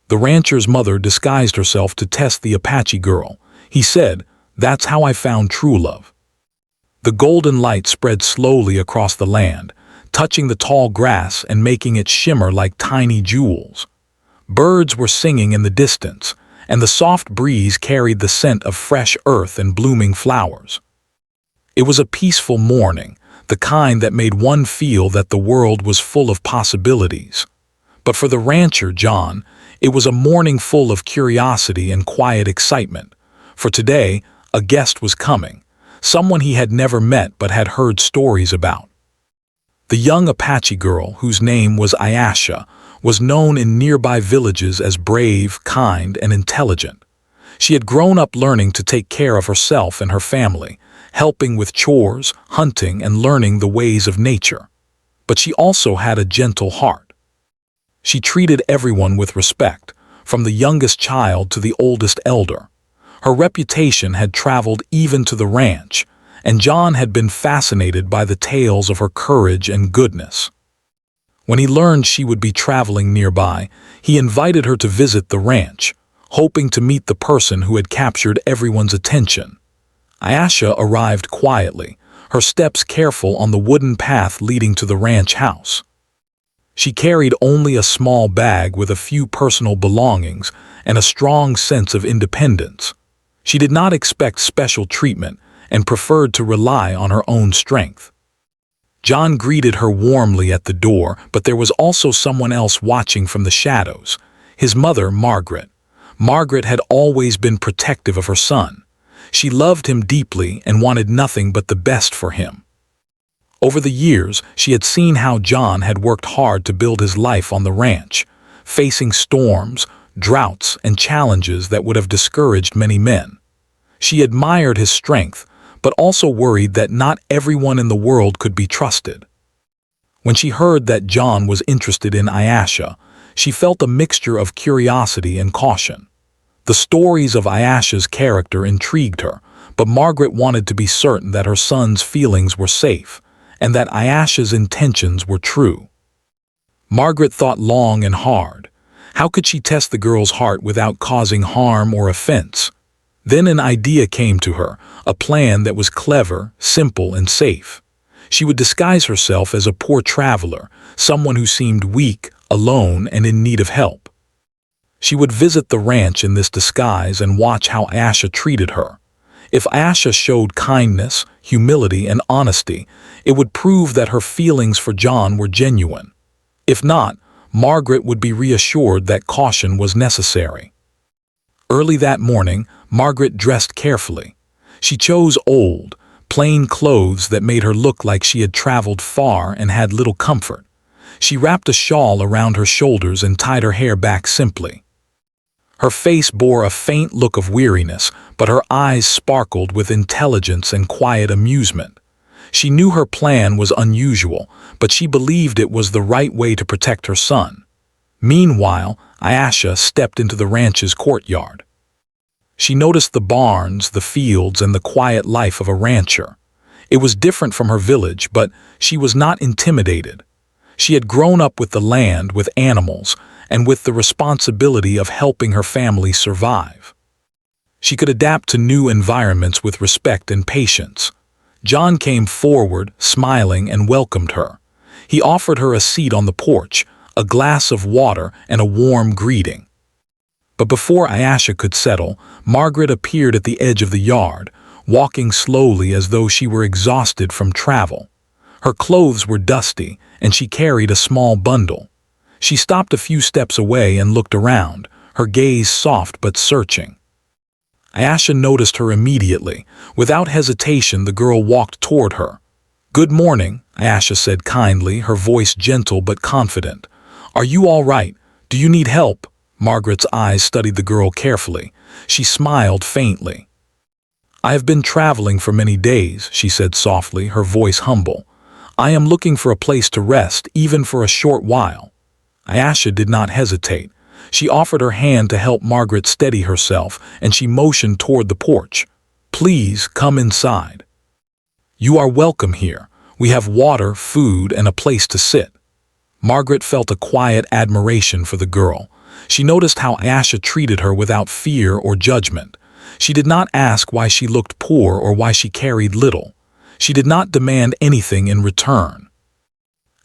The rancher's mother disguised herself to test the Apache girl. He said, "That's how I found true love." The golden light spread slowly across the land, touching the tall grass and making it shimmer like tiny jewels. Birds were singing in the distance, and the soft breeze carried the scent of fresh earth and blooming flowers. It was a peaceful morning, the kind that made one feel that the world was full of possibilities. But for the rancher, John, it was a morning full of curiosity and quiet excitement. For today, a guest was coming, someone he had never met but had heard stories about. The young Apache girl, whose name was Ayasha, was known in nearby villages as brave, kind, and intelligent. She had grown up learning to take care of herself and her family, helping with chores, hunting, and learning the ways of nature. But she also had a gentle heart. She treated everyone with respect, from the youngest child to the oldest elder. Her reputation had traveled even to the ranch, and John had been fascinated by the tales of her courage and goodness. When he learned she would be traveling nearby, he invited her to visit the ranch, hoping to meet the person who had captured everyone's attention. Ayasha arrived quietly, her steps careful on the wooden path leading to the ranch house. She carried only a small bag with a few personal belongings and a strong sense of independence. She did not expect special treatment and preferred to rely on her own strength. John greeted her warmly at the door, but there was also someone else watching from the shadows, his mother, Margaret. Margaret had always been protective of her son. She loved him deeply and wanted nothing but the best for him. Over the years, she had seen how John had worked hard to build his life on the ranch, facing storms, droughts, and challenges that would have discouraged many men. She admired his strength, but also worried that not everyone in the world could be trusted. When she heard that John was interested in Ayasha, she felt a mixture of curiosity and caution. The stories of Ayasha's character intrigued her, but Margaret wanted to be certain that her son's feelings were safe, and that Ayasha's intentions were true. Margaret thought long and hard. How could she test the girl's heart without causing harm or offense? Then an idea came to her, a plan that was clever, simple, and safe. She would disguise herself as a poor traveler, someone who seemed weak, alone, and in need of help. She would visit the ranch in this disguise and watch how Ayasha treated her. If Ayasha showed kindness, humility, and honesty, it would prove that her feelings for John were genuine. If not, Margaret would be reassured that caution was necessary. Early that morning, Margaret dressed carefully. She chose old, plain clothes that made her look like she had traveled far and had little comfort. She wrapped a shawl around her shoulders and tied her hair back simply. Her face bore a faint look of weariness, but her eyes sparkled with intelligence and quiet amusement. She knew her plan was unusual, but she believed it was the right way to protect her son. Meanwhile, Ayasha stepped into the ranch's courtyard. She noticed the barns, the fields, and the quiet life of a rancher. It was different from her village, but she was not intimidated. She had grown up with the land, with animals, and with the responsibility of helping her family survive. She could adapt to new environments with respect and patience. John came forward, smiling, and welcomed her. He offered her a seat on the porch, a glass of water, and a warm greeting. But before Ayasha could settle, Margaret appeared at the edge of the yard, walking slowly as though she were exhausted from travel. Her clothes were dusty, and she carried a small bundle. She stopped a few steps away and looked around, her gaze soft but searching. Ayasha noticed her immediately. Without hesitation, the girl walked toward her. "Good morning," Ayasha said kindly, her voice gentle but confident. "Are you all right? Do you need help?" Margaret's eyes studied the girl carefully. She smiled faintly. "I have been traveling for many days," she said softly, her voice humble. "I am looking for a place to rest, even for a short while." Ayasha did not hesitate. She offered her hand to help Margaret steady herself, and she motioned toward the porch. "Please come inside. You are welcome here. We have water, food, and a place to sit." Margaret felt a quiet admiration for the girl. She noticed how Ayesha treated her without fear or judgment. She did not ask why she looked poor or why she carried little. She did not demand anything in return.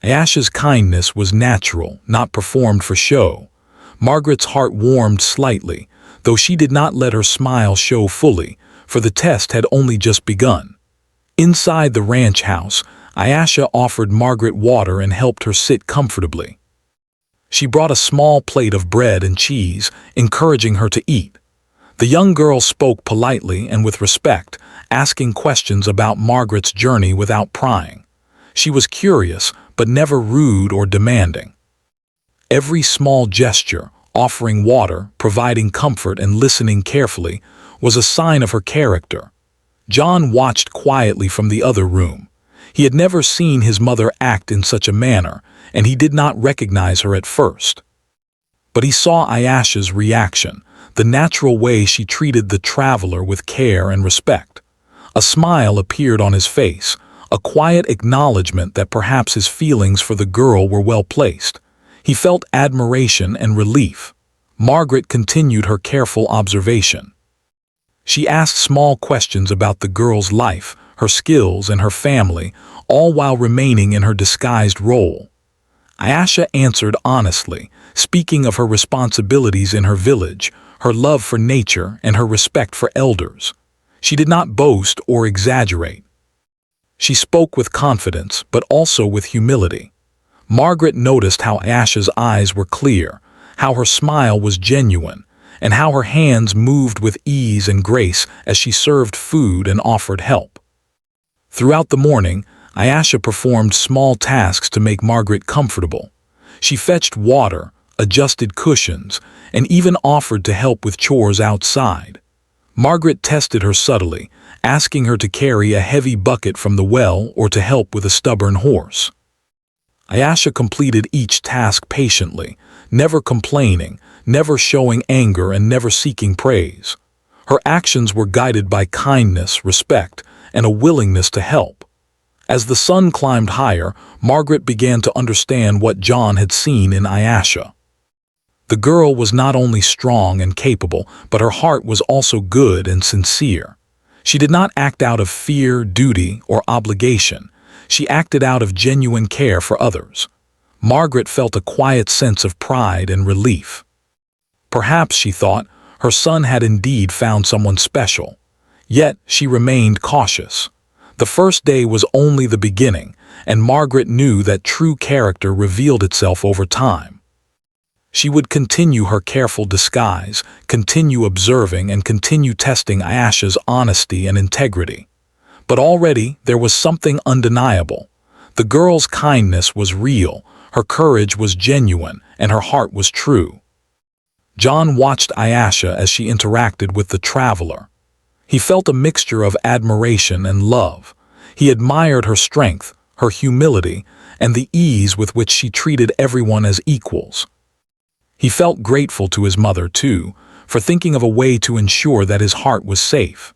Ayesha's kindness was natural, not performed for show. Margaret's heart warmed slightly, though she did not let her smile show fully, for the test had only just begun. Inside the ranch house, Ayesha offered Margaret water and helped her sit comfortably. She brought a small plate of bread and cheese, encouraging her to eat. The young girl spoke politely and with respect, asking questions about Margaret's journey without prying. She was curious, but never rude or demanding. Every small gesture, offering water, providing comfort, and listening carefully, was a sign of her character. John watched quietly from the other room. He had never seen his mother act in such a manner, and he did not recognize her at first. But he saw Ayesha's reaction, the natural way she treated the traveler with care and respect. A smile appeared on his face, a quiet acknowledgement that perhaps his feelings for the girl were well placed. He felt admiration and relief. Margaret continued her careful observation. She asked small questions about the girl's life, her skills, and her family, all while remaining in her disguised role. Ayesha answered honestly, speaking of her responsibilities in her village, her love for nature, and her respect for elders. She did not boast or exaggerate. She spoke with confidence, but also with humility. Margaret noticed how Ayesha's eyes were clear, how her smile was genuine, and how her hands moved with ease and grace as she served food and offered help. Throughout the morning, Ayesha performed small tasks to make Margaret comfortable. She fetched water, adjusted cushions, and even offered to help with chores outside. Margaret tested her subtly, asking her to carry a heavy bucket from the well or to help with a stubborn horse. Ayesha completed each task patiently, never complaining, never showing anger, and never seeking praise. Her actions were guided by kindness, respect, and a willingness to help. As the sun climbed higher, Margaret began to understand what John had seen in Ayesha. The girl was not only strong and capable, but her heart was also good and sincere. She did not act out of fear, duty, or obligation. She acted out of genuine care for others. Margaret felt a quiet sense of pride and relief. Perhaps, she thought, her son had indeed found someone special. Yet she remained cautious. The first day was only the beginning, and Margaret knew that true character revealed itself over time. She would continue her careful disguise, continue observing, and continue testing Ayesha's honesty and integrity. But already there was something undeniable. The girl's kindness was real, her courage was genuine, and her heart was true. John watched Ayesha as she interacted with the traveler. He felt a mixture of admiration and love. He admired her strength, her humility, and the ease with which she treated everyone as equals. He felt grateful to his mother, too, for thinking of a way to ensure that his heart was safe.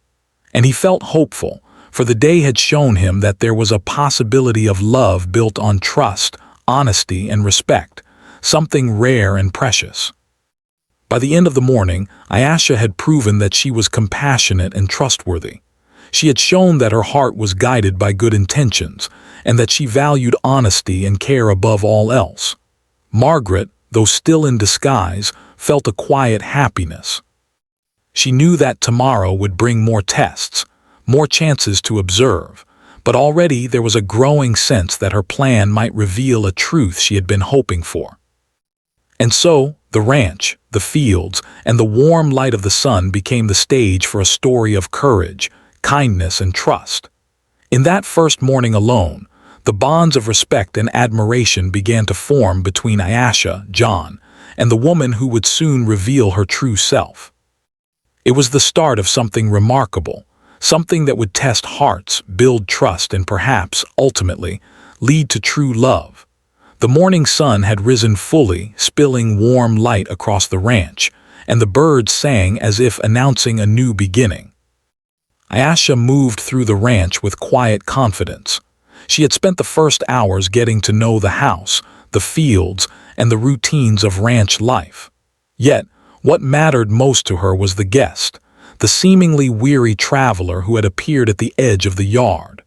And he felt hopeful, for the day had shown him that there was a possibility of love built on trust, honesty, and respect, something rare and precious. By the end of the morning, Ayesha had proven that she was compassionate and trustworthy. She had shown that her heart was guided by good intentions, and that she valued honesty and care above all else. Margaret, though still in disguise, felt a quiet happiness. She knew that tomorrow would bring more tests, more chances to observe, but already there was a growing sense that her plan might reveal a truth she had been hoping for. And so, the ranch, the fields, and the warm light of the sun became the stage for a story of courage, kindness, and trust. In that first morning alone, the bonds of respect and admiration began to form between Ayesha, John, and the woman who would soon reveal her true self. It was the start of something remarkable, something that would test hearts, build trust, and perhaps, ultimately, lead to true love. The morning sun had risen fully, spilling warm light across the ranch, and the birds sang as if announcing a new beginning. Ayesha moved through the ranch with quiet confidence. She had spent the first hours getting to know the house, the fields, and the routines of ranch life. Yet, what mattered most to her was the guest, the seemingly weary traveler who had appeared at the edge of the yard.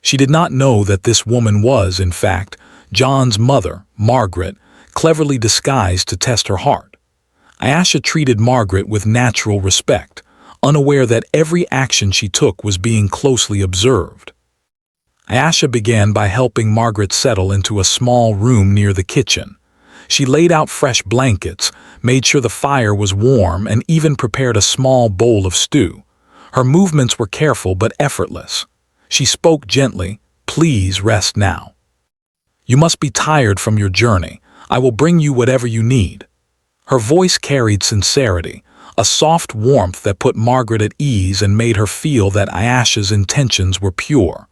She did not know that this woman was, in fact, John's mother, Margaret, cleverly disguised to test her heart. Ayesha treated Margaret with natural respect, unaware that every action she took was being closely observed. Ayesha began by helping Margaret settle into a small room near the kitchen. She laid out fresh blankets, made sure the fire was warm, and even prepared a small bowl of stew. Her movements were careful but effortless. She spoke gently, "Please rest now. You must be tired from your journey. I will bring you whatever you need." Her voice carried sincerity, a soft warmth that put Margaret at ease and made her feel that Ayesha's intentions were pure.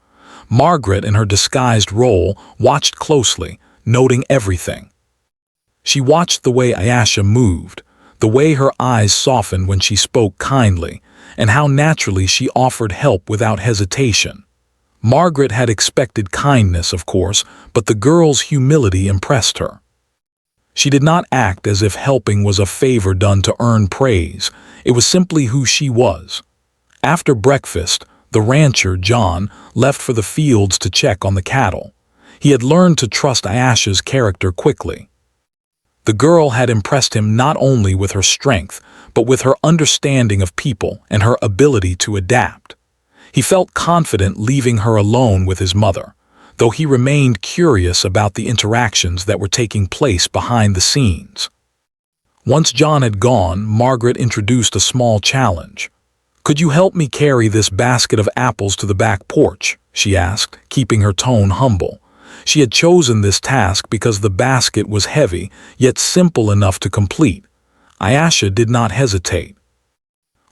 Margaret, in her disguised role, watched closely, noting everything. She watched the way Ayesha moved, the way her eyes softened when she spoke kindly, and how naturally she offered help without hesitation. Margaret had expected kindness, of course, but the girl's humility impressed her. She did not act as if helping was a favor done to earn praise. It was simply who she was. After breakfast, the rancher, John, left for the fields to check on the cattle. He had learned to trust Ayesha's character quickly. The girl had impressed him not only with her strength, but with her understanding of people and her ability to adapt. He felt confident leaving her alone with his mother, though he remained curious about the interactions that were taking place behind the scenes. Once John had gone, Margaret introduced a small challenge. "Could you help me carry this basket of apples to the back porch?" she asked, keeping her tone humble. She had chosen this task because the basket was heavy, yet simple enough to complete. Ayesha did not hesitate.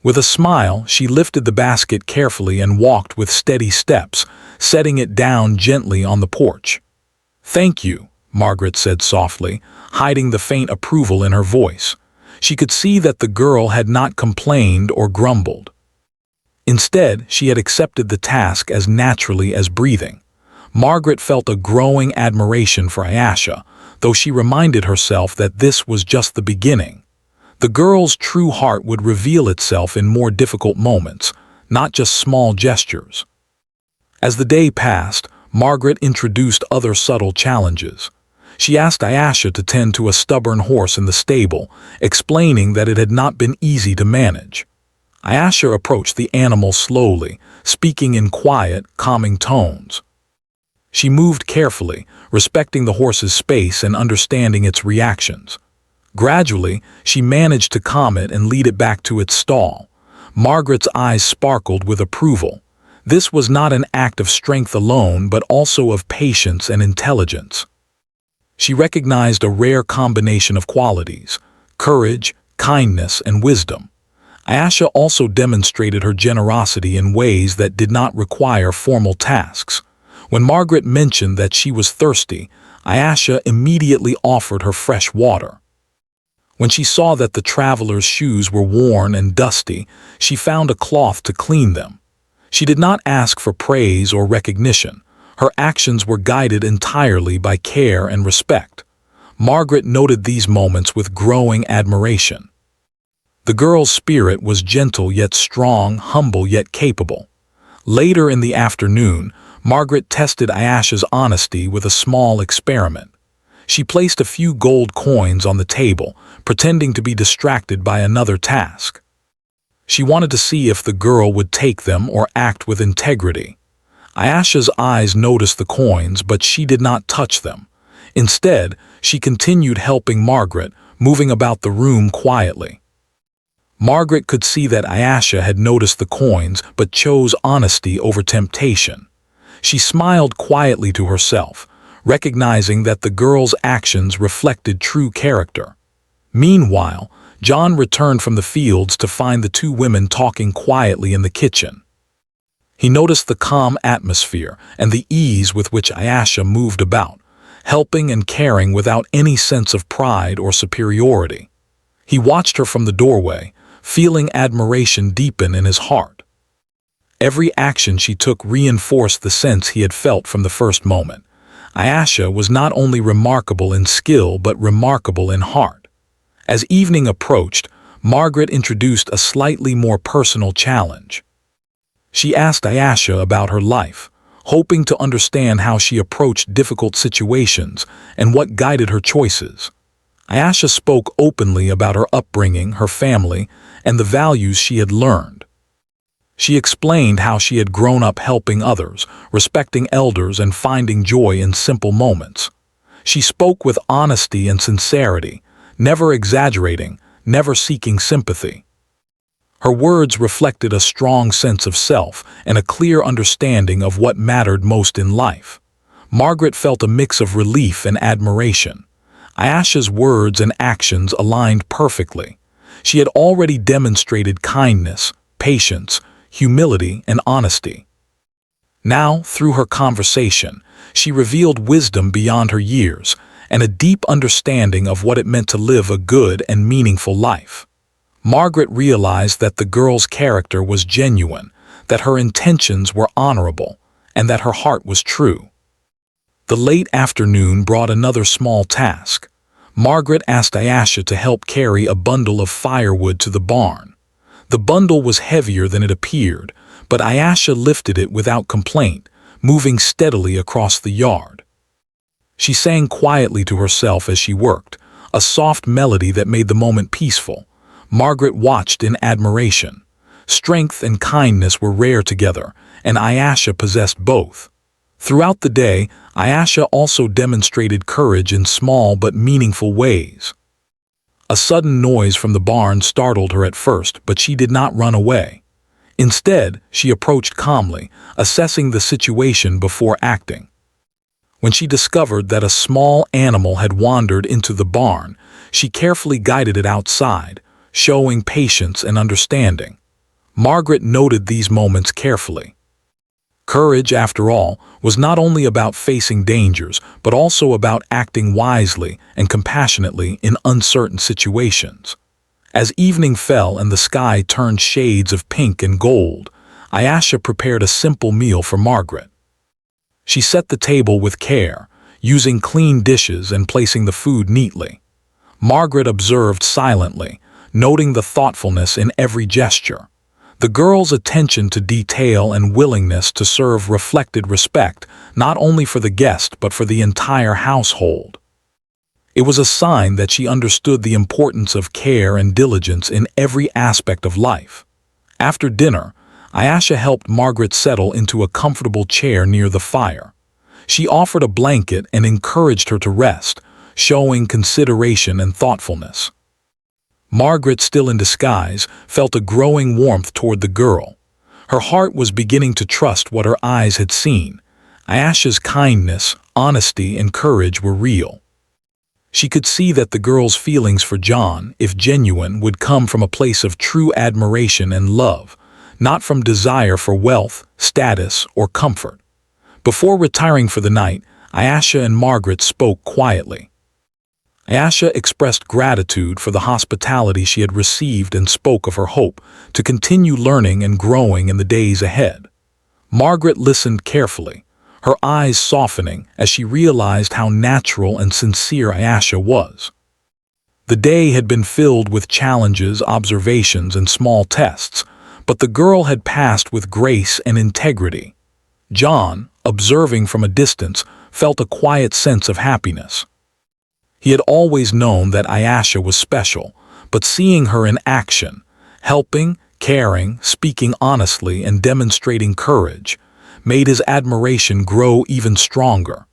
With a smile, she lifted the basket carefully and walked with steady steps, setting it down gently on the porch. "Thank you," Margaret said softly, hiding the faint approval in her voice. She could see that the girl had not complained or grumbled. Instead, she had accepted the task as naturally as breathing. Margaret felt a growing admiration for Ayesha, though she reminded herself that this was just the beginning. The girl's true heart would reveal itself in more difficult moments, not just small gestures. As the day passed, Margaret introduced other subtle challenges. She asked Ayesha to tend to a stubborn horse in the stable, explaining that it had not been easy to manage. Ayesha approached the animal slowly, speaking in quiet, calming tones. She moved carefully, respecting the horse's space and understanding its reactions. Gradually, she managed to calm it and lead it back to its stall. Margaret's eyes sparkled with approval. This was not an act of strength alone, but also of patience and intelligence. She recognized a rare combination of qualities: courage, kindness, and wisdom. Ayesha also demonstrated her generosity in ways that did not require formal tasks. When Margaret mentioned that she was thirsty, Ayesha immediately offered her fresh water. When she saw that the traveler's shoes were worn and dusty, she found a cloth to clean them. She did not ask for praise or recognition. Her actions were guided entirely by care and respect. Margaret noted these moments with growing admiration. The girl's spirit was gentle yet strong, humble yet capable. Later in the afternoon, Margaret tested Ayesha's honesty with a small experiment. She placed a few gold coins on the table, pretending to be distracted by another task. She wanted to see if the girl would take them or act with integrity. Ayesha's eyes noticed the coins, but she did not touch them. Instead, she continued helping Margaret, moving about the room quietly. Margaret could see that Ayesha had noticed the coins but chose honesty over temptation. She smiled quietly to herself, recognizing that the girl's actions reflected true character. Meanwhile, John returned from the fields to find the two women talking quietly in the kitchen. He noticed the calm atmosphere and the ease with which Ayesha moved about, helping and caring without any sense of pride or superiority. He watched her from the doorway, feeling admiration deepen in his heart. Every action she took reinforced the sense he had felt from the first moment. Ayesha was not only remarkable in skill but remarkable in heart. As evening approached, Margaret introduced a slightly more personal challenge. She asked Ayesha about her life, hoping to understand how she approached difficult situations and what guided her choices. Ayesha spoke openly about her upbringing, her family, and the values she had learned. She explained how she had grown up helping others, respecting elders, and finding joy in simple moments. She spoke with honesty and sincerity, never exaggerating, never seeking sympathy. Her words reflected a strong sense of self and a clear understanding of what mattered most in life. Margaret felt a mix of relief and admiration. Ayesha's words and actions aligned perfectly. She had already demonstrated kindness, patience, humility, and honesty. Now, through her conversation, she revealed wisdom beyond her years and a deep understanding of what it meant to live a good and meaningful life. Margaret realized that the girl's character was genuine, that her intentions were honorable, and that her heart was true. The late afternoon brought another small task. Margaret asked Ayesha to help carry a bundle of firewood to the barn. The bundle was heavier than it appeared, but Ayesha lifted it without complaint, moving steadily across the yard. She sang quietly to herself as she worked, a soft melody that made the moment peaceful. Margaret watched in admiration. Strength and kindness were rare together, and Ayesha possessed both. Throughout the day, Ayesha also demonstrated courage in small but meaningful ways. A sudden noise from the barn startled her at first, but she did not run away. Instead, she approached calmly, assessing the situation before acting. When she discovered that a small animal had wandered into the barn, she carefully guided it outside, showing patience and understanding. Margaret noted these moments carefully. Courage, after all, was not only about facing dangers, but also about acting wisely and compassionately in uncertain situations. As evening fell and the sky turned shades of pink and gold, Ayesha prepared a simple meal for Margaret. She set the table with care, using clean dishes and placing the food neatly. Margaret observed silently, noting the thoughtfulness in every gesture. The girl's attention to detail and willingness to serve reflected respect, not only for the guest but for the entire household. It was a sign that she understood the importance of care and diligence in every aspect of life. After dinner, Ayesha helped Margaret settle into a comfortable chair near the fire. She offered a blanket and encouraged her to rest, showing consideration and thoughtfulness. Margaret, still in disguise, felt a growing warmth toward the girl. Her heart was beginning to trust what her eyes had seen. Ayesha's kindness, honesty, and courage were real. She could see that the girl's feelings for John, if genuine, would come from a place of true admiration and love, not from desire for wealth, status, or comfort. Before retiring for the night, Ayesha and Margaret spoke quietly. Ayesha expressed gratitude for the hospitality she had received and spoke of her hope to continue learning and growing in the days ahead. Margaret listened carefully, her eyes softening as she realized how natural and sincere Ayesha was. The day had been filled with challenges, observations, and small tests, but the girl had passed with grace and integrity. John, observing from a distance, felt a quiet sense of happiness. He had always known that Ayesha was special, but seeing her in action, helping, caring, speaking honestly, and demonstrating courage, made his admiration grow even stronger.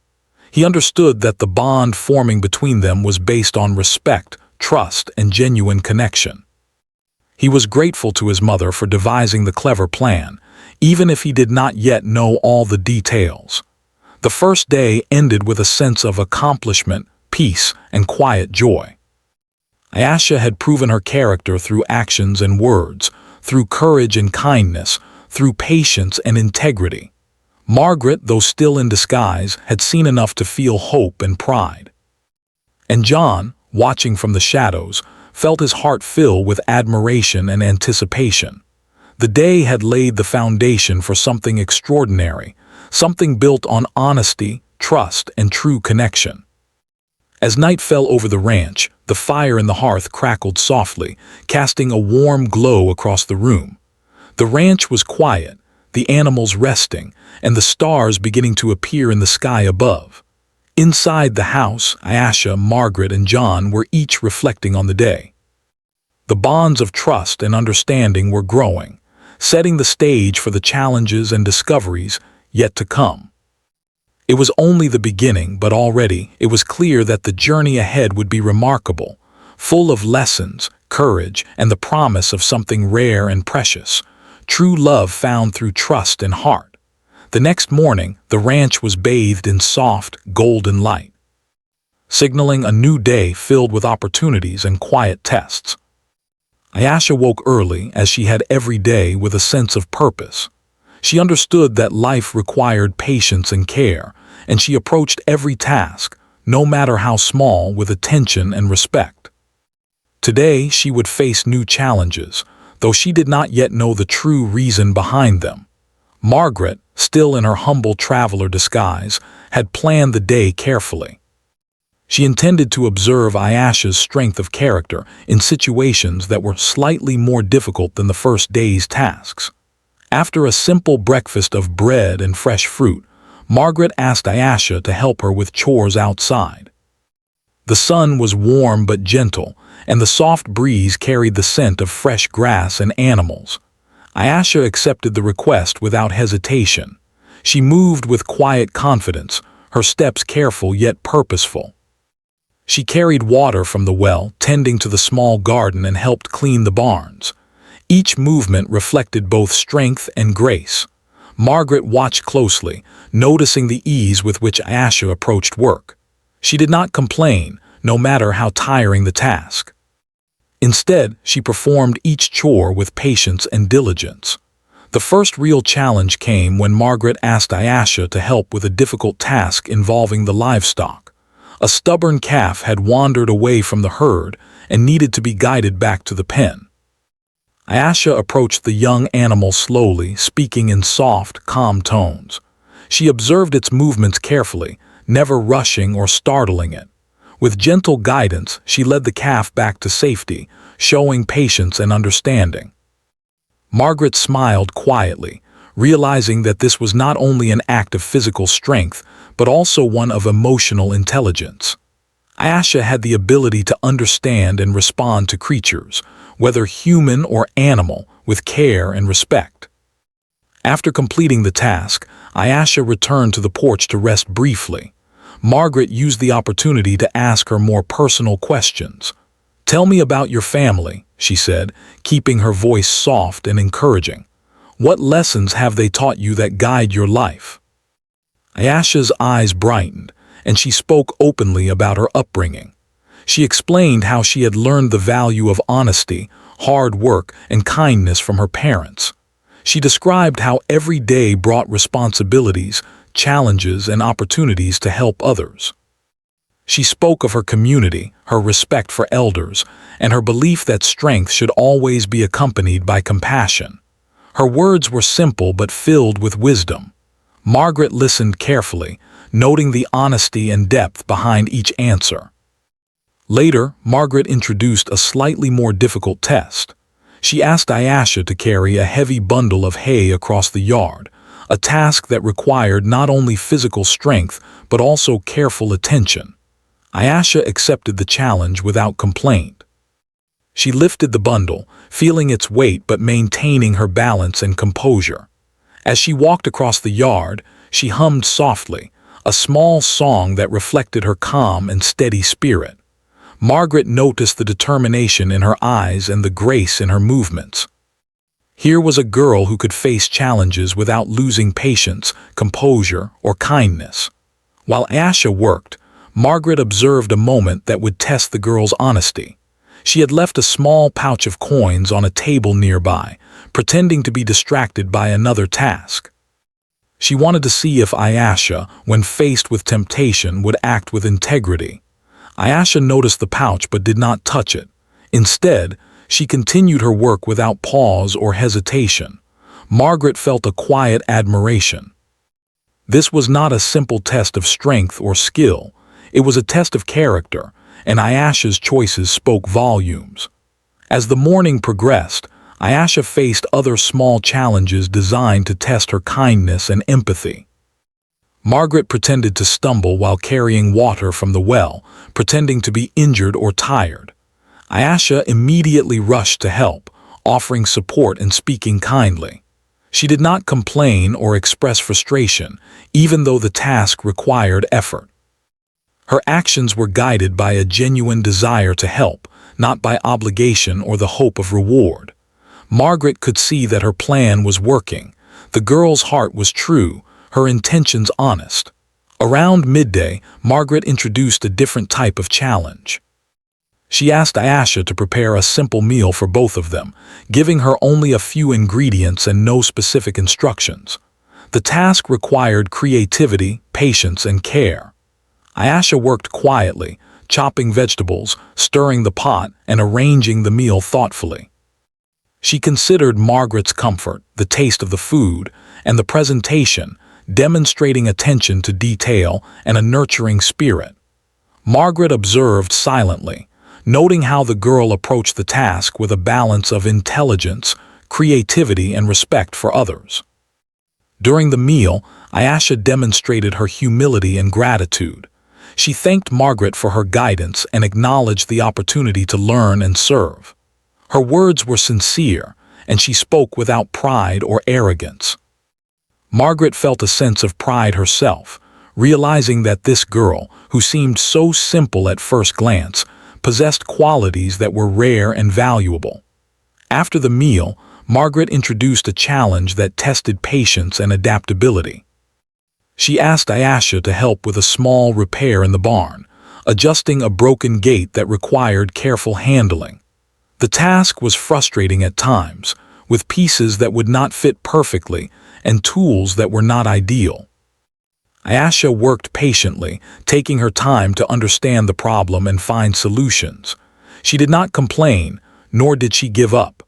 He understood that the bond forming between them was based on respect, trust, and genuine connection. He was grateful to his mother for devising the clever plan, even if he did not yet know all the details. The first day ended with a sense of accomplishment, peace, and quiet joy. Ayesha had proven her character through actions and words, through courage and kindness, through patience and integrity. Margaret, though still in disguise, had seen enough to feel hope and pride. And John, watching from the shadows, felt his heart fill with admiration and anticipation. The day had laid the foundation for something extraordinary, something built on honesty, trust, and true connection. As night fell over the ranch, the fire in the hearth crackled softly, casting a warm glow across the room. The ranch was quiet, the animals resting, and the stars beginning to appear in the sky above. Inside the house, Ayesha, Margaret, and John were each reflecting on the day. The bonds of trust and understanding were growing, setting the stage for the challenges and discoveries yet to come. It was only the beginning, but already it was clear that the journey ahead would be remarkable, full of lessons, courage, and the promise of something rare and precious, true love found through trust and heart. The next morning, the ranch was bathed in soft, golden light, signaling a new day filled with opportunities and quiet tests. Ayesha woke early, as she had every day, with a sense of purpose. She understood that life required patience and care, and she approached every task, no matter how small, with attention and respect. Today she would face new challenges, though she did not yet know the true reason behind them. Margaret, still in her humble traveler disguise, had planned the day carefully. She intended to observe Ayesha's strength of character in situations that were slightly more difficult than the first day's tasks. After a simple breakfast of bread and fresh fruit, Margaret asked Ayesha to help her with chores outside. The sun was warm but gentle, and the soft breeze carried the scent of fresh grass and animals. Ayesha accepted the request without hesitation. She moved with quiet confidence, her steps careful yet purposeful. She carried water from the well, tending to the small garden, and helped clean the barns. Each movement reflected both strength and grace. Margaret watched closely, noticing the ease with which Ayesha approached work. She did not complain, no matter how tiring the task. Instead, she performed each chore with patience and diligence. The first real challenge came when Margaret asked Ayesha to help with a difficult task involving the livestock. A stubborn calf had wandered away from the herd and needed to be guided back to the pen. Ayesha approached the young animal slowly, speaking in soft, calm tones. She observed its movements carefully, never rushing or startling it. With gentle guidance, she led the calf back to safety, showing patience and understanding. Margaret smiled quietly, realizing that this was not only an act of physical strength, but also one of emotional intelligence. Ayesha had the ability to understand and respond to creatures, whether human or animal, with care and respect. After completing the task, Ayesha returned to the porch to rest briefly. Margaret used the opportunity to ask her more personal questions. "Tell me about your family," she said, keeping her voice soft and encouraging. "What lessons have they taught you that guide your life?" Ayesha's eyes brightened, and she spoke openly about her upbringing. She explained how she had learned the value of honesty, hard work, and kindness from her parents. She described how every day brought responsibilities, challenges, and opportunities to help others. She spoke of her community, her respect for elders, and her belief that strength should always be accompanied by compassion. Her words were simple but filled with wisdom. Margaret listened carefully, noting the honesty and depth behind each answer. Later, Margaret introduced a slightly more difficult test. She asked Ayesha to carry a heavy bundle of hay across the yard, a task that required not only physical strength but also careful attention. Ayesha accepted the challenge without complaint. She lifted the bundle, feeling its weight but maintaining her balance and composure. As she walked across the yard, she hummed softly, a small song that reflected her calm and steady spirit. Margaret noticed the determination in her eyes and the grace in her movements. Here was a girl who could face challenges without losing patience, composure, or kindness. While Ayesha worked, Margaret observed a moment that would test the girl's honesty. She had left a small pouch of coins on a table nearby, pretending to be distracted by another task. She wanted to see if Ayesha, when faced with temptation, would act with integrity. Ayesha noticed the pouch but did not touch it. Instead, she continued her work without pause or hesitation. Margaret felt a quiet admiration. This was not a simple test of strength or skill. It was a test of character, and Ayesha's choices spoke volumes. As the morning progressed, Ayesha faced other small challenges designed to test her kindness and empathy. Margaret pretended to stumble while carrying water from the well, pretending to be injured or tired. Ayesha immediately rushed to help, offering support and speaking kindly. She did not complain or express frustration, even though the task required effort. Her actions were guided by a genuine desire to help, not by obligation or the hope of reward. Margaret could see that her plan was working. The girl's heart was true, her intentions honest. Around midday, Margaret introduced a different type of challenge. She asked Ayesha to prepare a simple meal for both of them, giving her only a few ingredients and no specific instructions. The task required creativity, patience, and care. Ayesha worked quietly, chopping vegetables, stirring the pot, and arranging the meal thoughtfully. She considered Margaret's comfort, the taste of the food, and the presentation, demonstrating attention to detail and a nurturing spirit. Margaret observed silently, noting how the girl approached the task with a balance of intelligence, creativity, and respect for others. During the meal, Ayesha demonstrated her humility and gratitude. She thanked Margaret for her guidance and acknowledged the opportunity to learn and serve. Her words were sincere, and she spoke without pride or arrogance. Margaret felt a sense of pride herself, realizing that this girl, who seemed so simple at first glance, possessed qualities that were rare and valuable. After the meal, Margaret introduced a challenge that tested patience and adaptability. She asked Ayesha to help with a small repair in the barn, adjusting a broken gate that required careful handling. The task was frustrating at times, with pieces that would not fit perfectly and tools that were not ideal. Ayesha worked patiently, taking her time to understand the problem and find solutions. She did not complain, nor did she give up.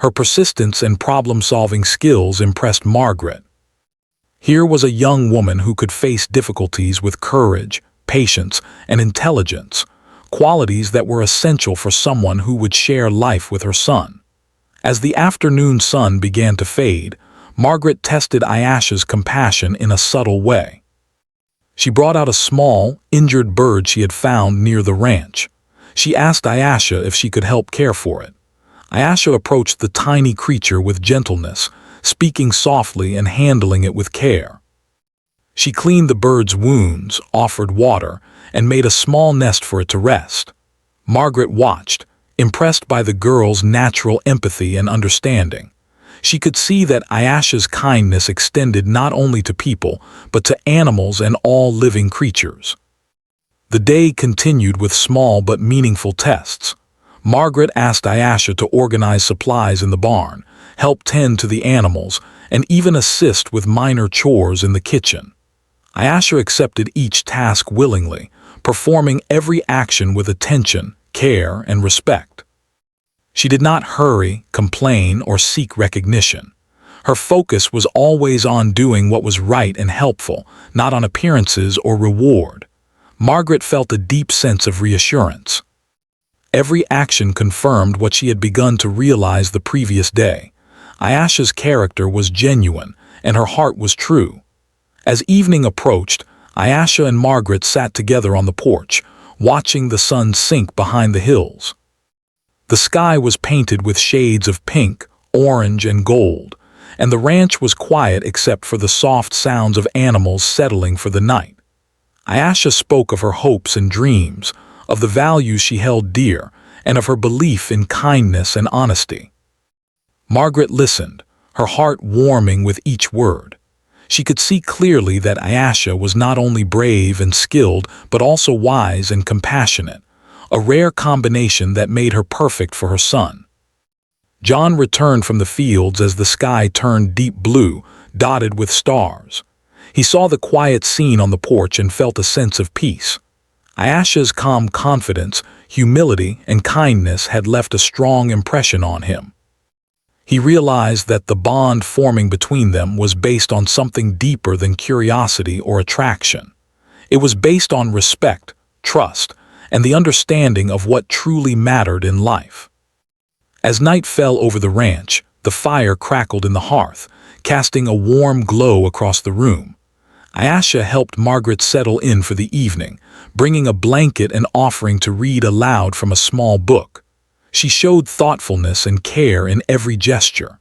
Her persistence and problem-solving skills impressed Margaret. Here was a young woman who could face difficulties with courage, patience, and intelligence, qualities that were essential for someone who would share life with her son. As the afternoon sun began to fade, Margaret tested Ayesha's compassion in a subtle way. She brought out a small, injured bird she had found near the ranch. She asked Ayesha if she could help care for it. Ayesha approached the tiny creature with gentleness, speaking softly and handling it with care. She cleaned the bird's wounds, offered water, and made a small nest for it to rest. Margaret watched, impressed by the girl's natural empathy and understanding. She could see that Ayesha's kindness extended not only to people, but to animals and all living creatures. The day continued with small but meaningful tests. Margaret asked Ayesha to organize supplies in the barn, help tend to the animals, and even assist with minor chores in the kitchen. Ayesha accepted each task willingly, performing every action with attention, care, and respect. She did not hurry, complain, or seek recognition. Her focus was always on doing what was right and helpful, not on appearances or reward. Margaret felt a deep sense of reassurance. Every action confirmed what she had begun to realize the previous day. Ayesha's character was genuine, and her heart was true. As evening approached, Ayesha and Margaret sat together on the porch, watching the sun sink behind the hills. The sky was painted with shades of pink, orange, and gold, and the ranch was quiet except for the soft sounds of animals settling for the night. Ayesha spoke of her hopes and dreams, of the values she held dear, and of her belief in kindness and honesty. Margaret listened, her heart warming with each word. She could see clearly that Ayesha was not only brave and skilled, but also wise and compassionate, a rare combination that made her perfect for her son. John returned from the fields as the sky turned deep blue, dotted with stars. He saw the quiet scene on the porch and felt a sense of peace. Ayesha's calm confidence, humility, and kindness had left a strong impression on him. He realized that the bond forming between them was based on something deeper than curiosity or attraction. It was based on respect, trust, and the understanding of what truly mattered in life. As night fell over the ranch, the fire crackled in the hearth, casting a warm glow across the room. Ayesha helped Margaret settle in for the evening, bringing a blanket and offering to read aloud from a small book. She showed thoughtfulness and care in every gesture.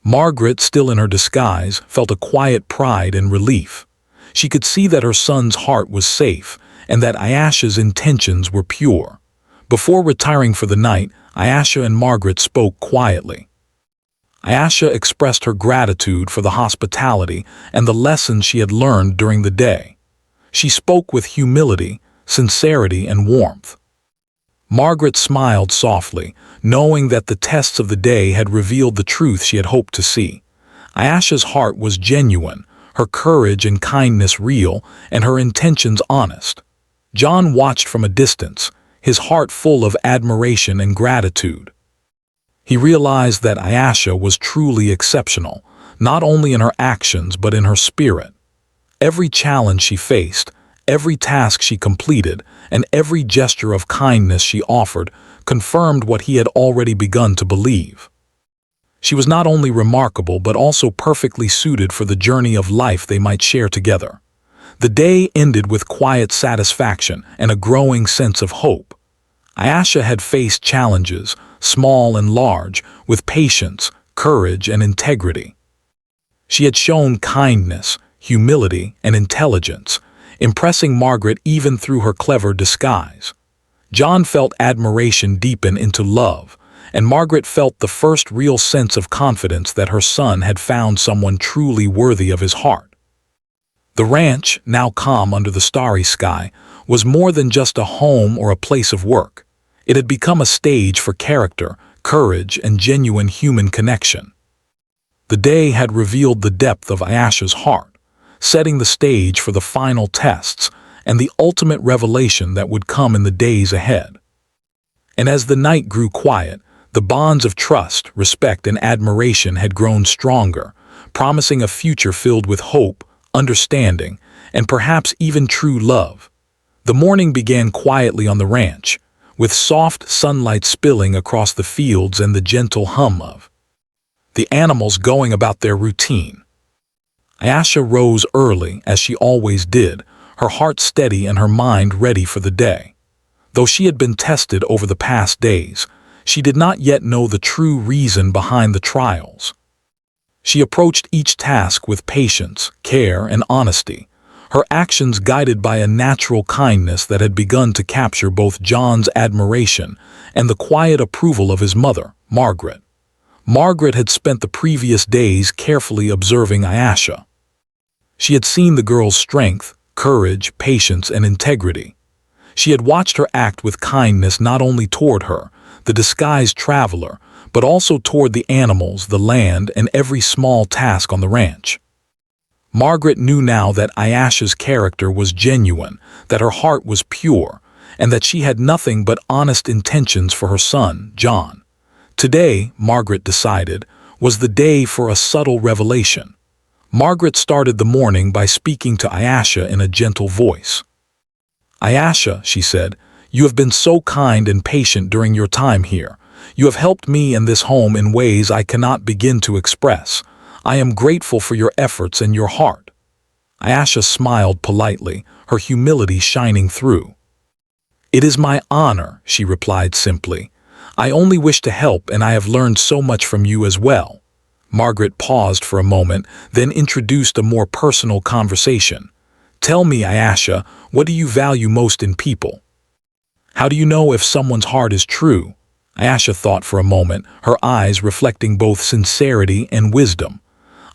Margaret, still in her disguise, felt a quiet pride and relief. She could see that her son's heart was safe and that Ayesha's intentions were pure. Before retiring for the night, Ayesha and Margaret spoke quietly. Ayesha expressed her gratitude for the hospitality and the lessons she had learned during the day. She spoke with humility, sincerity, and warmth. Margaret smiled softly, knowing that the tests of the day had revealed the truth she had hoped to see. Ayesha's heart was genuine, her courage and kindness real, and her intentions honest. John watched from a distance, his heart full of admiration and gratitude. He realized that Ayesha was truly exceptional, not only in her actions but in her spirit. Every challenge she faced, every task she completed, and every gesture of kindness she offered confirmed what he had already begun to believe. She was not only remarkable but also perfectly suited for the journey of life they might share together. The day ended with quiet satisfaction and a growing sense of hope. Ayesha had faced challenges, small and large, with patience, courage, and integrity. She had shown kindness, humility, and intelligence, impressing Margaret even through her clever disguise. John felt admiration deepen into love, and Margaret felt the first real sense of confidence that her son had found someone truly worthy of his heart. The ranch, now calm under the starry sky, was more than just a home or a place of work. It had become a stage for character, courage, and genuine human connection. The day had revealed the depth of Ayesha's heart, setting the stage for the final tests and the ultimate revelation that would come in the days ahead. And as the night grew quiet, the bonds of trust, respect, and admiration had grown stronger, promising a future filled with hope, understanding, and perhaps even true love. The morning began quietly on the ranch, with soft sunlight spilling across the fields and the gentle hum of the animals going about their routine. Ayesha rose early, as she always did, her heart steady and her mind ready for the day. Though she had been tested over the past days, she did not yet know the true reason behind the trials. She approached each task with patience, care, and honesty, her actions guided by a natural kindness that had begun to capture both John's admiration and the quiet approval of his mother, Margaret. Margaret had spent the previous days carefully observing Ayesha. She had seen the girl's strength, courage, patience, and integrity. She had watched her act with kindness not only toward her, the disguised traveler, but also toward the animals, the land, and every small task on the ranch. Margaret knew now that Ayesha's character was genuine, that her heart was pure, and that she had nothing but honest intentions for her son, John. Today, Margaret decided, was the day for a subtle revelation. Margaret started the morning by speaking to Ayesha in a gentle voice. "Ayesha," she said, "you have been so kind and patient during your time here. You have helped me and this home in ways I cannot begin to express. I am grateful for your efforts and your heart." Ayesha smiled politely, her humility shining through. "It is my honor," she replied simply. "I only wish to help, and I have learned so much from you as well." Margaret paused for a moment, then introduced a more personal conversation. "Tell me, Ayesha, what do you value most in people? How do you know if someone's heart is true?" Ayesha thought for a moment, her eyes reflecting both sincerity and wisdom.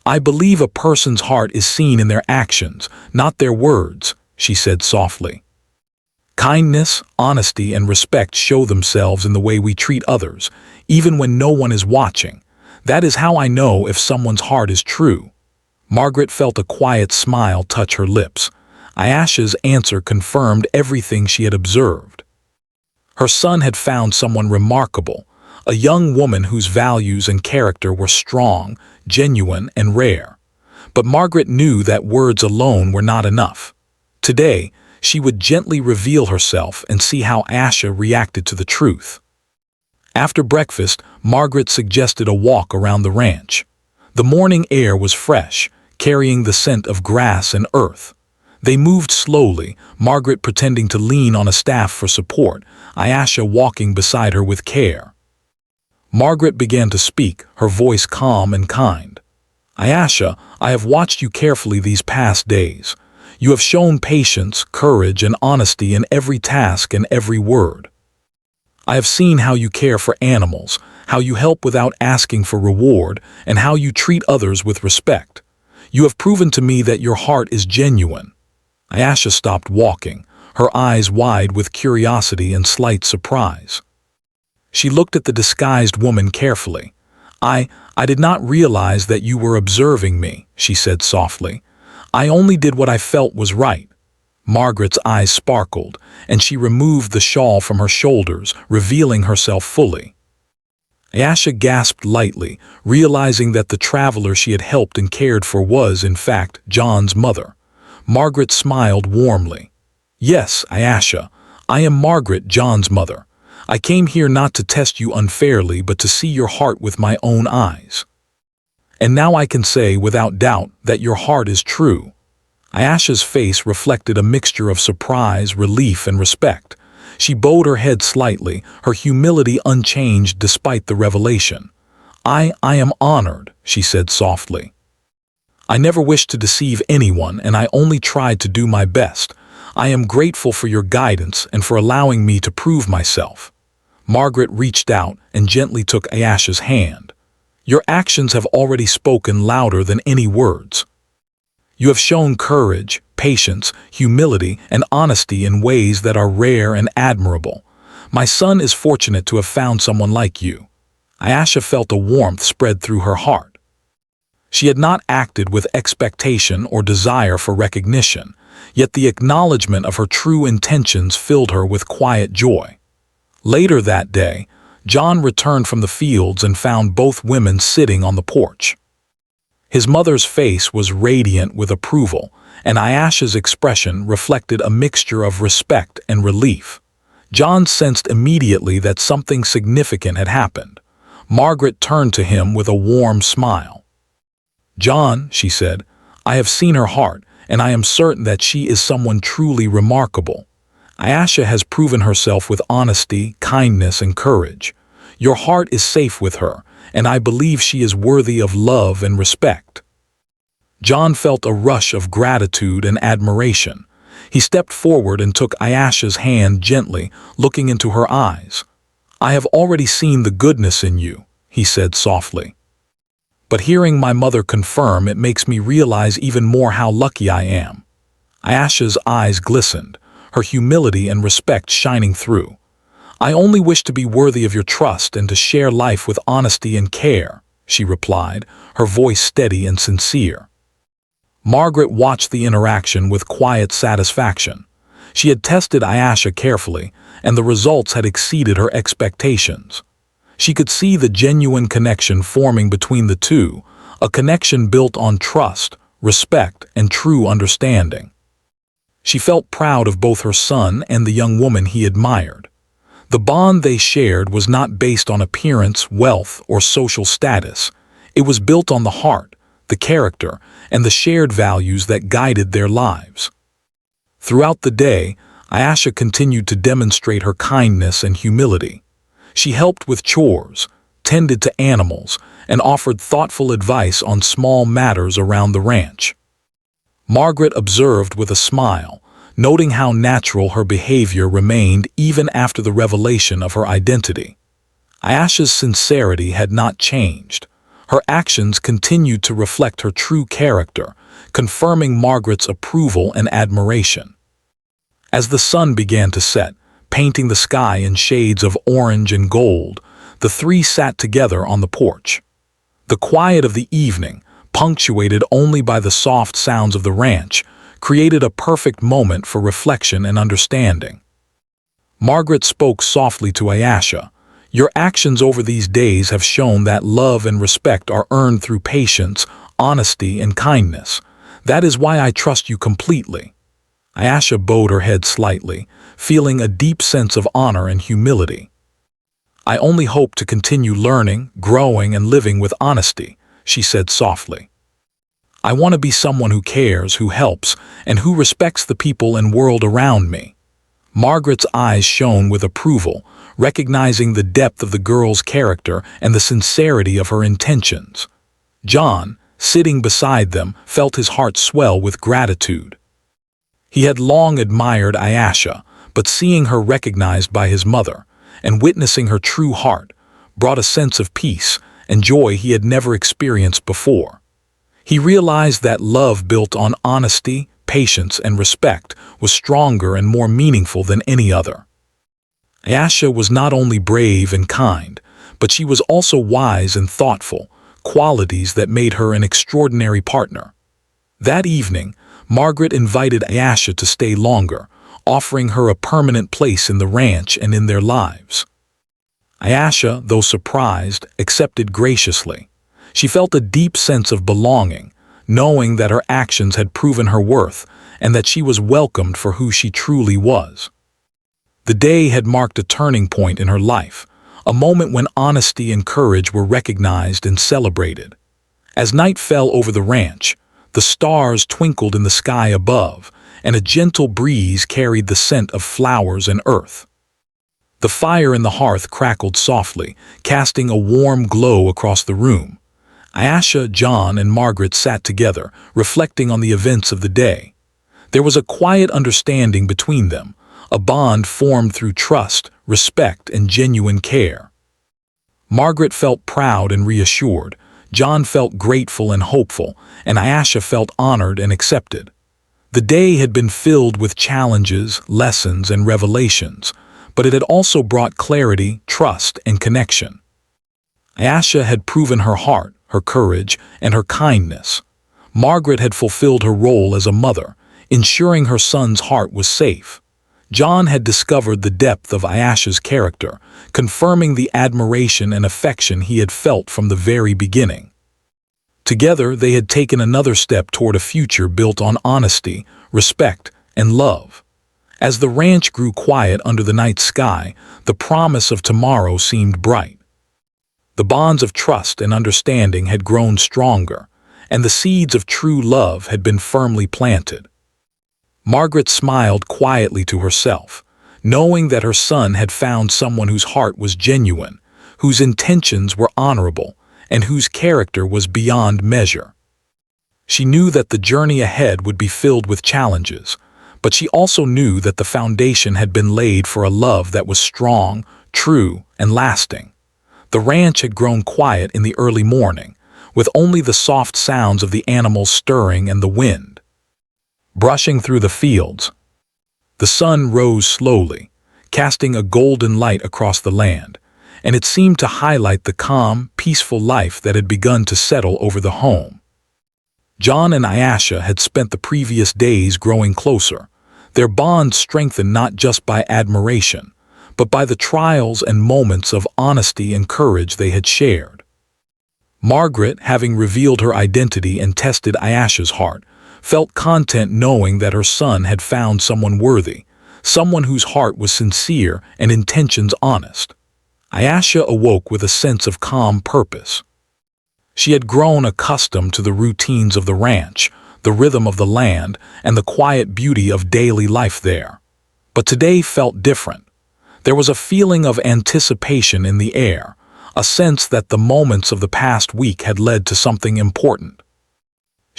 "I believe a person's heart is seen in their actions, not their words," she said softly. "Kindness, honesty, and respect show themselves in the way we treat others, even when no one is watching. That is how I know if someone's heart is true." Margaret felt a quiet smile touch her lips. Ayesha's answer confirmed everything she had observed. Her son had found someone remarkable, a young woman whose values and character were strong, genuine, and rare. But Margaret knew that words alone were not enough. Today, she would gently reveal herself and see how Asha reacted to the truth. After breakfast, Margaret suggested a walk around the ranch. The morning air was fresh, carrying the scent of grass and earth. They moved slowly, Margaret pretending to lean on a staff for support, Ayasha walking beside her with care. Margaret began to speak, her voice calm and kind. Ayasha, I have watched you carefully these past days. You have shown patience, courage, and honesty in every task and every word. I have seen how you care for animals, how you help without asking for reward, and how you treat others with respect. You have proven to me that your heart is genuine. Ayasha stopped walking, her eyes wide with curiosity and slight surprise. She looked at the disguised woman carefully. I did not realize that you were observing me, she said softly. I only did what I felt was right. Margaret's eyes sparkled, and she removed the shawl from her shoulders, revealing herself fully. Ayasha gasped lightly, realizing that the traveler she had helped and cared for was, in fact, John's mother. Margaret smiled warmly. Yes, Ayasha, I am Margaret, John's mother. I came here not to test you unfairly, but to see your heart with my own eyes. And now I can say, without doubt, that your heart is true. Ayasha's face reflected a mixture of surprise, relief, and respect. She bowed her head slightly, her humility unchanged despite the revelation. I am honored, she said softly. I never wished to deceive anyone, and I only tried to do my best. I am grateful for your guidance and for allowing me to prove myself. Margaret reached out and gently took Ayasha's hand. Your actions have already spoken louder than any words. You have shown courage, patience, humility, and honesty in ways that are rare and admirable. My son is fortunate to have found someone like you. Ayasha felt a warmth spread through her heart. She had not acted with expectation or desire for recognition, yet the acknowledgement of her true intentions filled her with quiet joy. Later that day, John returned from the fields and found both women sitting on the porch. His mother's face was radiant with approval, and Ayasha's expression reflected a mixture of respect and relief. John sensed immediately that something significant had happened. Margaret turned to him with a warm smile. John, she said, I have seen her heart, and I am certain that she is someone truly remarkable. Ayasha has proven herself with honesty, kindness, and courage. Your heart is safe with her, and I believe she is worthy of love and respect. John felt a rush of gratitude and admiration. He stepped forward and took Ayasha's hand gently, looking into her eyes. I have already seen the goodness in you, he said softly. But hearing my mother confirm, it makes me realize even more how lucky I am. Ayasha's eyes glistened, her humility and respect shining through. I only wish to be worthy of your trust and to share life with honesty and care, she replied, her voice steady and sincere. Margaret watched the interaction with quiet satisfaction. She had tested Ayasha carefully, and the results had exceeded her expectations. She could see the genuine connection forming between the two, a connection built on trust, respect, and true understanding. She felt proud of both her son and the young woman he admired. The bond they shared was not based on appearance, wealth, or social status. It was built on the heart, the character, and the shared values that guided their lives. Throughout the day, Ayasha continued to demonstrate her kindness and humility. She helped with chores, tended to animals, and offered thoughtful advice on small matters around the ranch. Margaret observed with a smile, noting how natural her behavior remained even after the revelation of her identity. Ayasha's sincerity had not changed. Her actions continued to reflect her true character, confirming Margaret's approval and admiration. As the sun began to set, painting the sky in shades of orange and gold, the three sat together on the porch. The quiet of the evening, punctuated only by the soft sounds of the ranch, created a perfect moment for reflection and understanding. Margaret spoke softly to Ayasha. Your actions over these days have shown that love and respect are earned through patience, honesty, and kindness. That is why I trust you completely. Ayesha bowed her head slightly, feeling a deep sense of honor and humility. "I only hope to continue learning, growing, and living with honesty," she said softly. "I want to be someone who cares, who helps, and who respects the people and world around me." Margaret's eyes shone with approval, recognizing the depth of the girl's character and the sincerity of her intentions. John, sitting beside them, felt his heart swell with gratitude. He had long admired Ayesha, but seeing her recognized by his mother and witnessing her true heart brought a sense of peace and joy he had never experienced before. He realized that love built on honesty, patience, and respect was stronger and more meaningful than any other. Ayesha was not only brave and kind, but she was also wise and thoughtful, qualities that made her an extraordinary partner. That evening, Margaret invited Ayesha to stay longer, offering her a permanent place in the ranch and in their lives. Ayesha, though surprised, accepted graciously. She felt a deep sense of belonging, knowing that her actions had proven her worth and that she was welcomed for who she truly was. The day had marked a turning point in her life, a moment when honesty and courage were recognized and celebrated. As night fell over the ranch, the stars twinkled in the sky above, and a gentle breeze carried the scent of flowers and earth. The fire in the hearth crackled softly, casting a warm glow across the room. Ayesha, John, and Margaret sat together, reflecting on the events of the day. There was a quiet understanding between them, a bond formed through trust, respect, and genuine care. Margaret felt proud and reassured, John felt grateful and hopeful, and Ayesha felt honored and accepted. The day had been filled with challenges, lessons, and revelations, but it had also brought clarity, trust, and connection. Ayesha had proven her heart, her courage, and her kindness. Margaret had fulfilled her role as a mother, ensuring her son's heart was safe. John had discovered the depth of Ayesha's character, confirming the admiration and affection he had felt from the very beginning. Together, they had taken another step toward a future built on honesty, respect, and love. As the ranch grew quiet under the night sky, the promise of tomorrow seemed bright. The bonds of trust and understanding had grown stronger, and the seeds of true love had been firmly planted. Margaret smiled quietly to herself, knowing that her son had found someone whose heart was genuine, whose intentions were honorable, and whose character was beyond measure. She knew that the journey ahead would be filled with challenges, but she also knew that the foundation had been laid for a love that was strong, true, and lasting. The ranch had grown quiet in the early morning, with only the soft sounds of the animals stirring and the wind brushing through the fields. The sun rose slowly, casting a golden light across the land, and it seemed to highlight the calm, peaceful life that had begun to settle over the home. John and Ayesha had spent the previous days growing closer, their bond strengthened not just by admiration, but by the trials and moments of honesty and courage they had shared. Margaret, having revealed her identity and tested Ayesha's heart, felt content knowing that her son had found someone worthy, someone whose heart was sincere and intentions honest. Ayesha awoke with a sense of calm purpose. She had grown accustomed to the routines of the ranch, the rhythm of the land, and the quiet beauty of daily life there. But today felt different. There was a feeling of anticipation in the air, a sense that the moments of the past week had led to something important.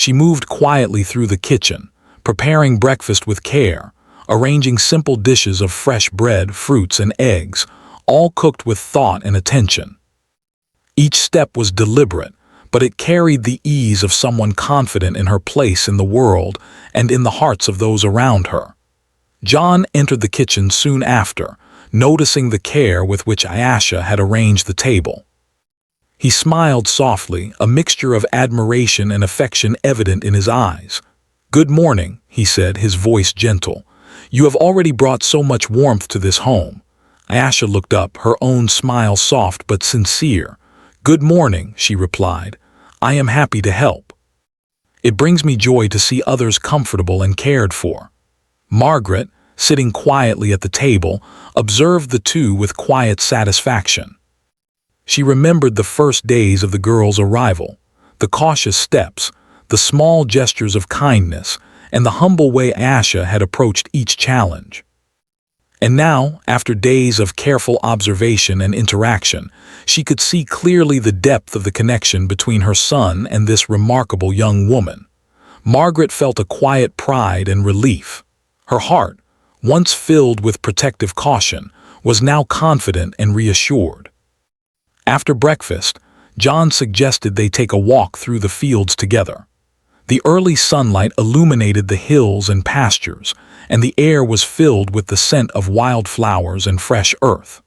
She moved quietly through the kitchen, preparing breakfast with care, arranging simple dishes of fresh bread, fruits, and eggs, all cooked with thought and attention. Each step was deliberate, but it carried the ease of someone confident in her place in the world and in the hearts of those around her. John entered the kitchen soon after, noticing the care with which Ayesha had arranged the table. He smiled softly, a mixture of admiration and affection evident in his eyes. "Good morning," he said, his voice gentle. "You have already brought so much warmth to this home." Ayesha looked up, her own smile soft but sincere. "Good morning," she replied. "I am happy to help. It brings me joy to see others comfortable and cared for." Margaret, sitting quietly at the table, observed the two with quiet satisfaction. She remembered the first days of the girl's arrival, the cautious steps, the small gestures of kindness, and the humble way Asha had approached each challenge. And now, after days of careful observation and interaction, she could see clearly the depth of the connection between her son and this remarkable young woman. Margaret felt a quiet pride and relief. Her heart, once filled with protective caution, was now confident and reassured. After breakfast, John suggested they take a walk through the fields together. The early sunlight illuminated the hills and pastures, and the air was filled with the scent of wildflowers and fresh earth.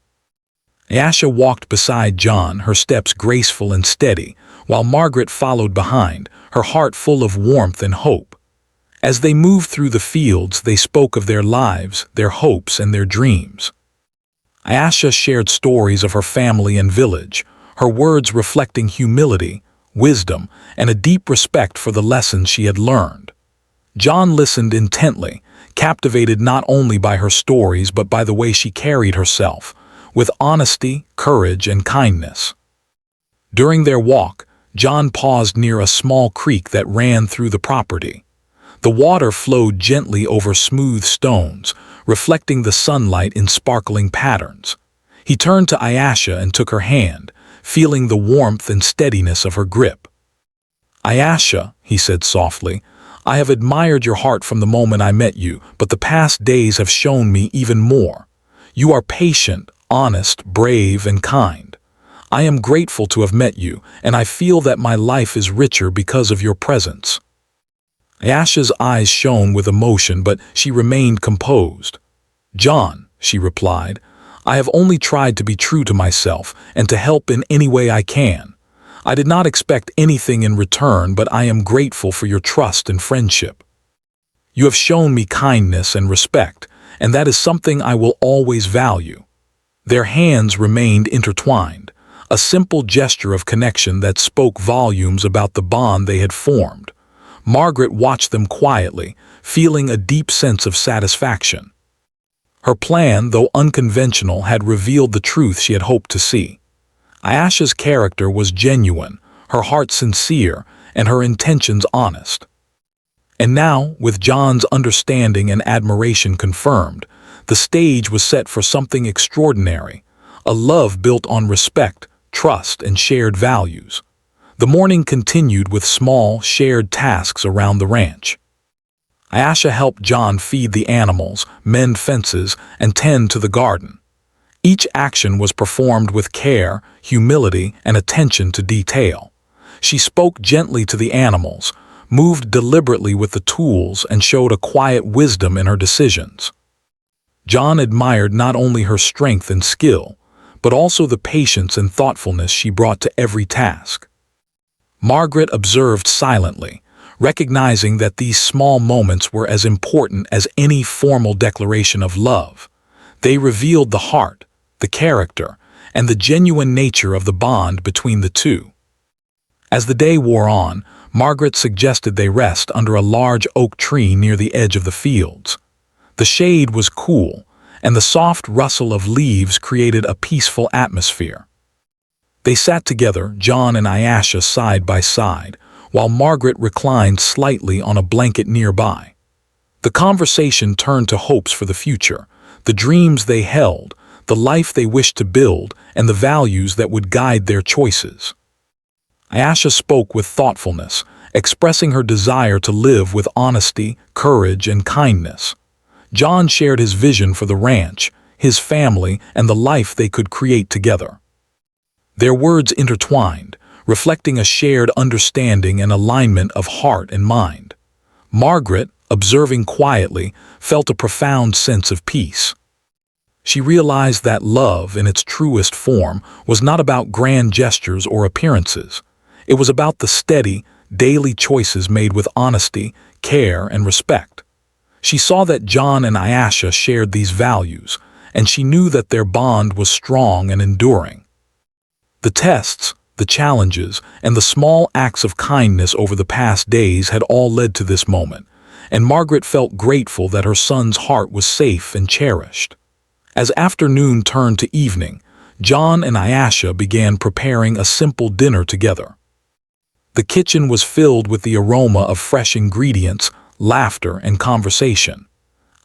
Asha walked beside John, her steps graceful and steady, while Margaret followed behind, her heart full of warmth and hope. As they moved through the fields, they spoke of their lives, their hopes, and their dreams. Asha shared stories of her family and village, her words reflecting humility, wisdom, and a deep respect for the lessons she had learned. John listened intently, captivated not only by her stories but by the way she carried herself, with honesty, courage, and kindness. During their walk, John paused near a small creek that ran through the property. The water flowed gently over smooth stones, reflecting the sunlight in sparkling patterns. He turned to Ayasha and took her hand, feeling the warmth and steadiness of her grip. "Ayasha," he said softly, "I have admired your heart from the moment I met you, but the past days have shown me even more. You are patient, honest, brave, and kind. I am grateful to have met you, and I feel that my life is richer because of your presence." Ayasha's eyes shone with emotion, but she remained composed. "John," she replied, "I have only tried to be true to myself and to help in any way I can. I did not expect anything in return, but I am grateful for your trust and friendship. You have shown me kindness and respect, and that is something I will always value." Their hands remained intertwined, a simple gesture of connection that spoke volumes about the bond they had formed. Margaret watched them quietly, feeling a deep sense of satisfaction. Her plan, though unconventional, had revealed the truth she had hoped to see. Ayasha's character was genuine, her heart sincere, and her intentions honest. And now, with John's understanding and admiration confirmed, the stage was set for something extraordinary, a love built on respect, trust, and shared values. The morning continued with small, shared tasks around the ranch. Ayasha helped John feed the animals, mend fences, and tend to the garden. Each action was performed with care, humility, and attention to detail. She spoke gently to the animals, moved deliberately with the tools, and showed a quiet wisdom in her decisions. John admired not only her strength and skill, but also the patience and thoughtfulness she brought to every task. Margaret observed silently, recognizing that these small moments were as important as any formal declaration of love. They revealed the heart, the character, and the genuine nature of the bond between the two. As the day wore on, Margaret suggested they rest under a large oak tree near the edge of the fields. The shade was cool, and the soft rustle of leaves created a peaceful atmosphere. They sat together, John and Ayasha side by side, while Margaret reclined slightly on a blanket nearby. The conversation turned to hopes for the future, the dreams they held, the life they wished to build, and the values that would guide their choices. Ayasha spoke with thoughtfulness, expressing her desire to live with honesty, courage, and kindness. John shared his vision for the ranch, his family, and the life they could create together. Their words intertwined, reflecting a shared understanding and alignment of heart and mind. Margaret, observing quietly, felt a profound sense of peace. She realized that love, in its truest form, was not about grand gestures or appearances. It was about the steady, daily choices made with honesty, care, and respect. She saw that John and Ayasha shared these values, and she knew that their bond was strong and enduring. The tests, the challenges, and the small acts of kindness over the past days had all led to this moment, and Margaret felt grateful that her son's heart was safe and cherished. As afternoon turned to evening, John and Ayesha began preparing a simple dinner together. The kitchen was filled with the aroma of fresh ingredients, laughter, and conversation.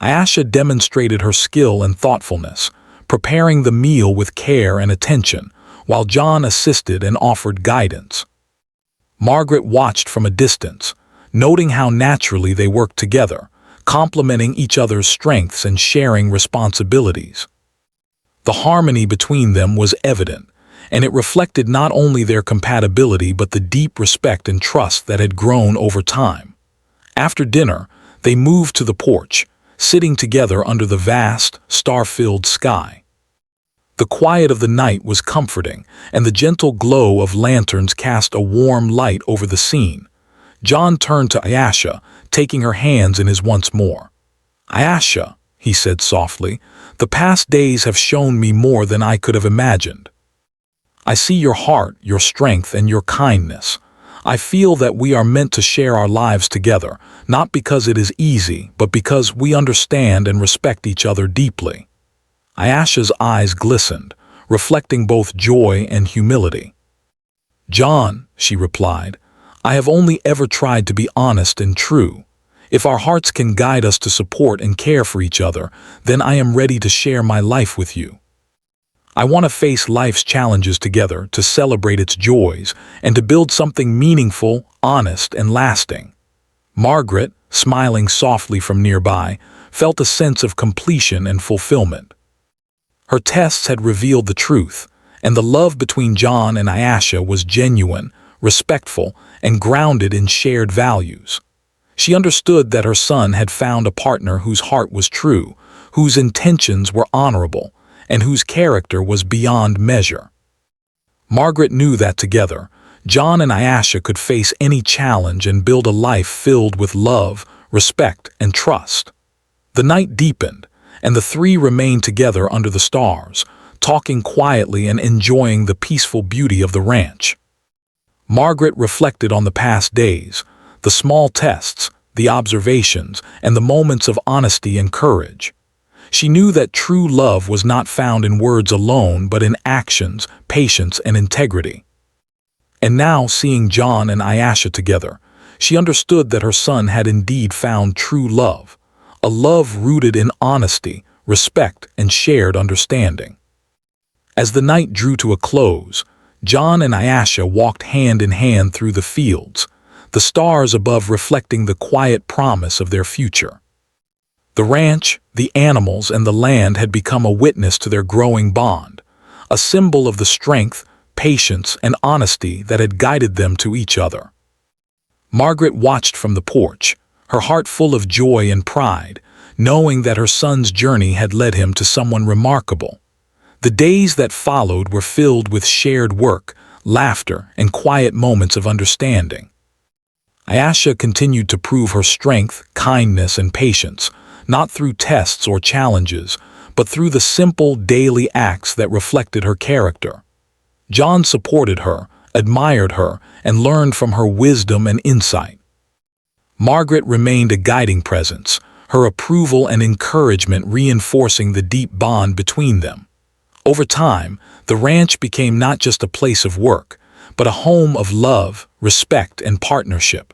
Ayesha demonstrated her skill and thoughtfulness, preparing the meal with care and attention, while John assisted and offered guidance. Margaret watched from a distance, noting how naturally they worked together, complementing each other's strengths and sharing responsibilities. The harmony between them was evident, and it reflected not only their compatibility but the deep respect and trust that had grown over time. After dinner, they moved to the porch, sitting together under the vast, star-filled sky. The quiet of the night was comforting, and the gentle glow of lanterns cast a warm light over the scene. John turned to Ayesha, taking her hands in his once more. "Ayesha," he said softly, "the past days have shown me more than I could have imagined. I see your heart, your strength, and your kindness. I feel that we are meant to share our lives together, not because it is easy, but because we understand and respect each other deeply." Ayesha's eyes glistened, reflecting both joy and humility. "John," she replied, "I have only ever tried to be honest and true. If our hearts can guide us to support and care for each other, then I am ready to share my life with you. I want to face life's challenges together, to celebrate its joys, and to build something meaningful, honest, and lasting." Margaret, smiling softly from nearby, felt a sense of completion and fulfillment. Her tests had revealed the truth, and the love between John and Ayesha was genuine, respectful, and grounded in shared values. She understood that her son had found a partner whose heart was true, whose intentions were honorable, and whose character was beyond measure. Margaret knew that together, John and Ayesha could face any challenge and build a life filled with love, respect, and trust. The night deepened, and the three remained together under the stars, talking quietly and enjoying the peaceful beauty of the ranch. Margaret reflected on the past days, the small tests, the observations, and the moments of honesty and courage. She knew that true love was not found in words alone but in actions, patience, and integrity. And now, seeing John and Ayesha together, she understood that her son had indeed found true love, a love rooted in honesty, respect, and shared understanding. As the night drew to a close, John and Ayesha walked hand in hand through the fields, the stars above reflecting the quiet promise of their future. The ranch, the animals, and the land had become a witness to their growing bond, a symbol of the strength, patience, and honesty that had guided them to each other. Margaret watched from the porch, her heart full of joy and pride, knowing that her son's journey had led him to someone remarkable. The days that followed were filled with shared work, laughter, and quiet moments of understanding. Ayesha continued to prove her strength, kindness, and patience, not through tests or challenges, but through the simple daily acts that reflected her character. John supported her, admired her, and learned from her wisdom and insight. Margaret remained a guiding presence, her approval and encouragement reinforcing the deep bond between them. Over time, the ranch became not just a place of work, but a home of love, respect, and partnership.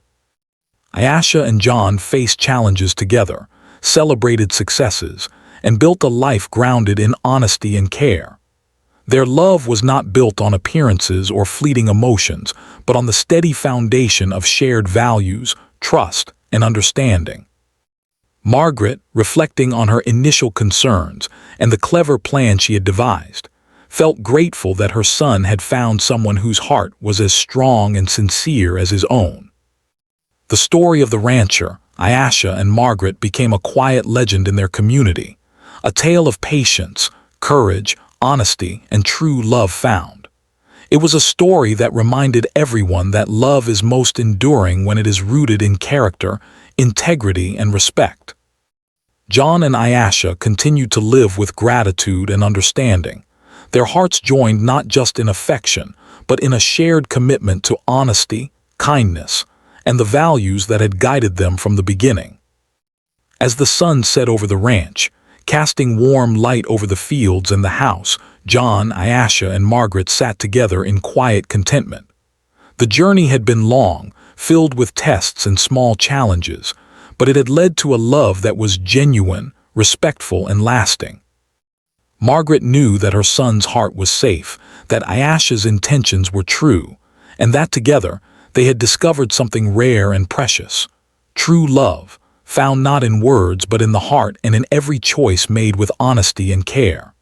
Ayesha and John faced challenges together, celebrated successes, and built a life grounded in honesty and care. Their love was not built on appearances or fleeting emotions, but on the steady foundation of shared values, trust, and understanding. Margaret, reflecting on her initial concerns and the clever plan she had devised, felt grateful that her son had found someone whose heart was as strong and sincere as his own. The story of the rancher, Ayesha and Margaret, became a quiet legend in their community, a tale of patience, courage, honesty, and true love found. It was a story that reminded everyone that love is most enduring when it is rooted in character, integrity, and respect. John and Ayesha continued to live with gratitude and understanding, their hearts joined not just in affection, but in a shared commitment to honesty, kindness, and the values that had guided them from the beginning. As the sun set over the ranch, casting warm light over the fields and the house, John, Ayesha, and Margaret sat together in quiet contentment. The journey had been long, filled with tests and small challenges, but it had led to a love that was genuine, respectful, and lasting. Margaret knew that her son's heart was safe, that Ayesha's intentions were true, and that together they had discovered something rare and precious. True love, found not in words but in the heart and in every choice made with honesty and care.